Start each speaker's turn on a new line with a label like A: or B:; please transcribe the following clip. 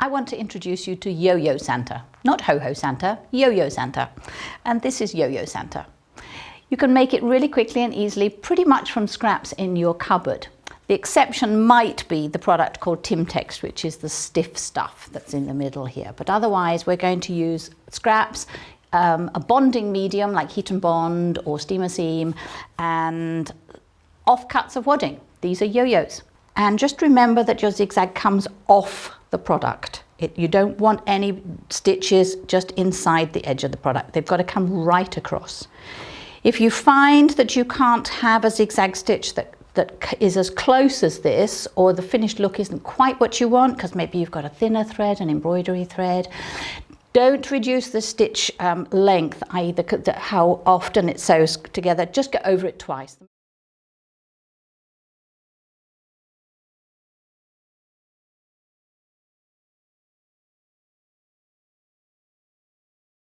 A: I want to introduce you to Yo-Yo Santa. Not Ho-Ho Santa, Yo-Yo Santa. And this is Yo-Yo Santa. You can make it really quickly and easily, pretty much from scraps in your cupboard. The exception might be the product called Timtex, which is the stiff stuff that's in the middle here. But otherwise, we're going to use scraps, a bonding medium like heat and bond or steamer seam, and offcuts of wadding. These are yo-yos. And just remember that your zigzag comes off the product. You don't want any stitches just inside the edge of the product. They've got to come right across. If you find that you can't have a zigzag stitch that is as close as this, or the finished look isn't quite what you want, because maybe you've got a thinner thread, an embroidery thread, don't reduce the stitch length, either how often it sews together, just go over it twice.